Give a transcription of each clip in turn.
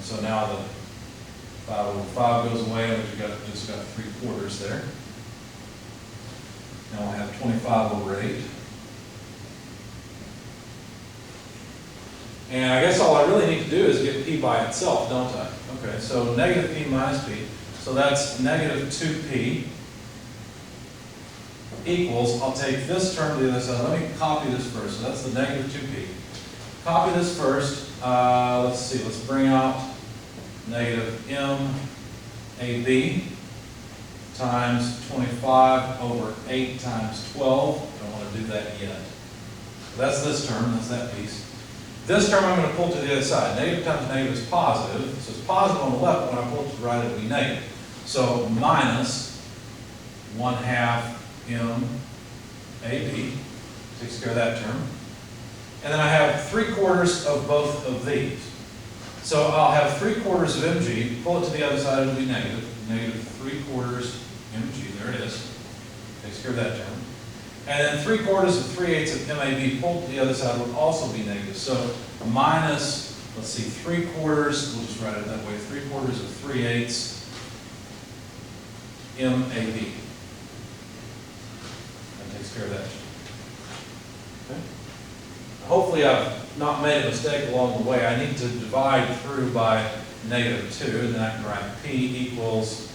so now the 5 over 5 goes away, and we've just got 3/4 there. Now we'll have 25 over 8. And I guess all I really need to do is get p by itself, don't I? Okay, so negative p minus p, so that's negative 2p equals, I'll take this term to the other side. Let me copy this first. So that's the negative 2p. Copy this first. Let's see, let's bring out negative m ab times 25 over 8 times 12. I don't want to do that yet. That's this term, that's that piece. This term I'm going to pull to the other side. Negative times negative is positive. So it's positive on the left, when I pull it to the right, it'll be negative. So minus 1/2 m ab takes care of that term. And then I have 3/4 of both of these. So I'll have 3/4 of mg, pull it to the other side, it'll be negative. Negative 3/4 mg, there it is. Takes care of that term. And then 3/4 of 3/8 of MAB pulled to the other side would also be negative. So minus, let's see, 3/4, we'll just write it that way, 3/4 of 3/8 MAB. That takes care of that. Okay. Hopefully I've not made a mistake along the way. I need to divide through by negative 2, and then I can write P equals,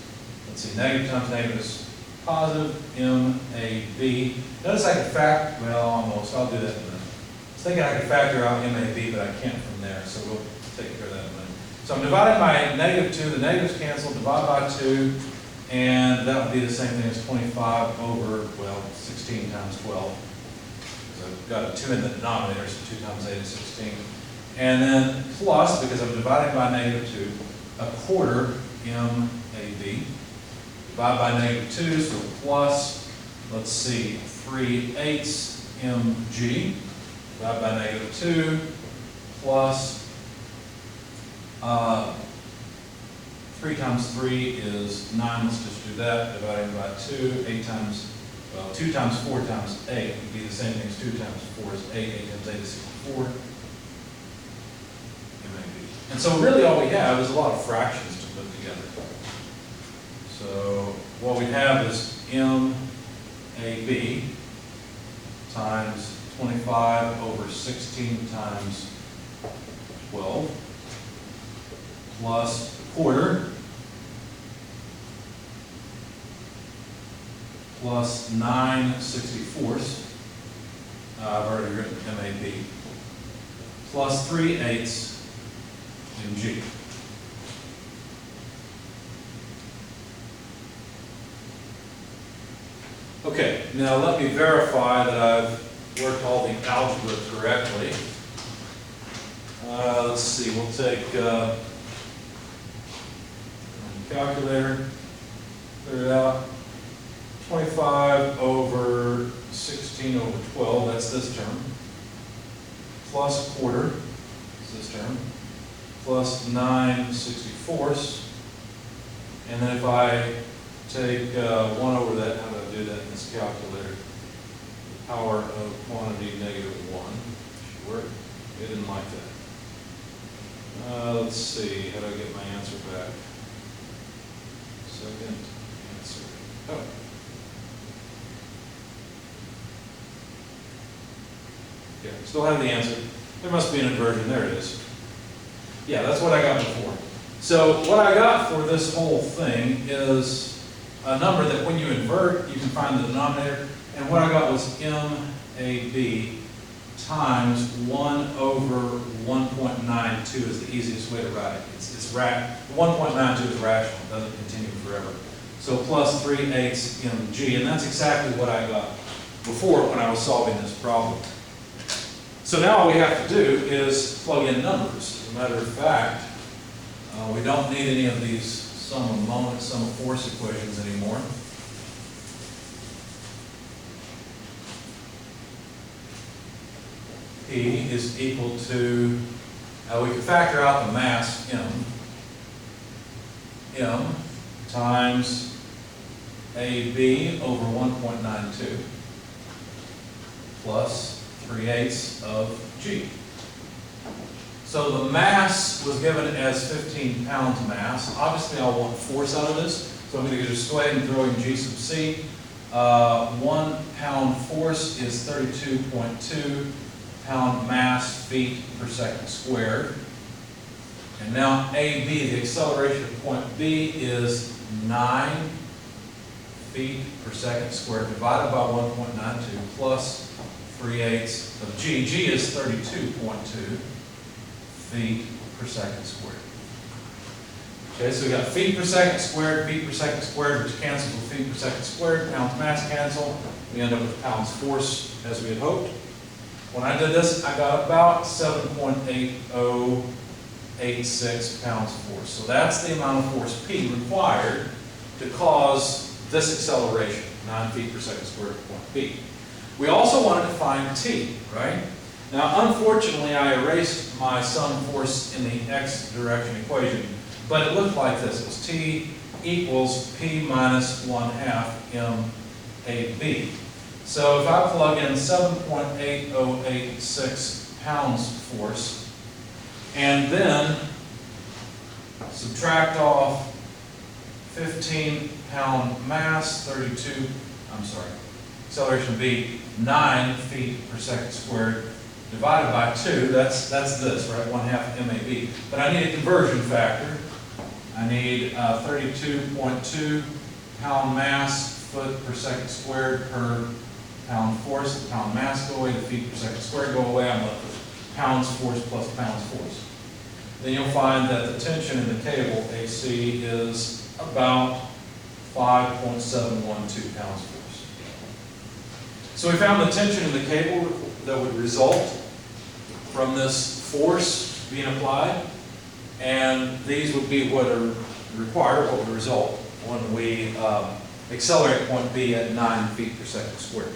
let's see, negative times negative is positive MAB. Notice I can factor, well, almost, I'll do that in a minute. I was thinking I could factor out MAB, but I can't from there, so we'll take care of that in a minute. So I'm dividing by negative 2, the negatives cancel, divide by 2, and that would be the same thing as 25 over, well, 16 times 12. So I've got a 2 in the denominator, so 2 times 8 is 16. And then plus, because I'm dividing by negative 2, 1/4 MAB. Divide by negative 2, so plus, let's see, 3/8 mg. Divide by negative 2, plus 3 times 3 is 9. Let's just do that. Dividing by 2, 8 times, well, 2 times 4 times 8 would be the same thing as 2 times 4 is 8. 8 times 8 is 64. MAB. And so really all we have is a lot of fractions to put together. So what we have is MAB times 25 over 16 times 12 plus 1/4 plus 9/64. I've already written MAB plus 3/8 mg. Okay, now let me verify that I've worked all the algebra correctly. Let's see, we'll take calculator, clear it out. 25 over 16 over 12, that's this term, plus 1/4, is this term, plus 9/64. And then if I take 1 over that, how do I do that in this calculator? The power of quantity negative 1. Should work. It didn't like that. Let's see, how do I get my answer back? Second answer. Oh. Yeah, still have the answer. There must be an inversion. There it is. Yeah, that's what I got before. So what I got for this whole thing is a number that when you invert, you can find the denominator. And what I got was MAB times 1 over 1.92 is the easiest way to write it. 1.92 is rational. It doesn't continue forever. So plus 3/8 mg. And that's exactly what I got before when I was solving this problem. So now all we have to do is plug in numbers. As a matter of fact, we don't need any of these sum of moment, sum of force equations anymore. P is equal to, we can factor out the mass M times AB over 1.92 plus 3/8 of G. So the mass was given as 15 pounds mass. Obviously, I want force out of this, so I'm going to just go ahead and throw in G sub C. 1 pound force is 32.2 pound mass feet per second squared. And now AB, the acceleration at point B, is 9 feet per second squared divided by 1.92 plus 3/8 of G. G is 32.2 feet per second squared. Okay, so we got feet per second squared, which cancels with feet per second squared, pounds mass cancel. We end up with pounds force as we had hoped. When I did this, I got about 7.8086 pounds force. So that's the amount of force P required to cause this acceleration, 9 feet per second squared at point P. We also wanted to find T, right? Now, unfortunately, I erased my sum force in the x direction equation, but it looked like this. It was T equals P minus 1/2 MAB. So if I plug in 7.8086 pounds force, and then subtract off 15 pound mass, acceleration B, 9 feet per second squared, divided by 2, that's this, right, 1/2 MAB. But I need a conversion factor. I need 32.2 pound mass foot per second squared per pound force. The pound mass go away, the feet per second squared go away. I'm left with pounds force plus pounds force. Then you'll find that the tension in the cable, AC, is about 5.712 pounds force. So we found the tension in the cable that would result from this force being applied, and these would be what are required, what would result when we accelerate point B at 9 feet per second squared.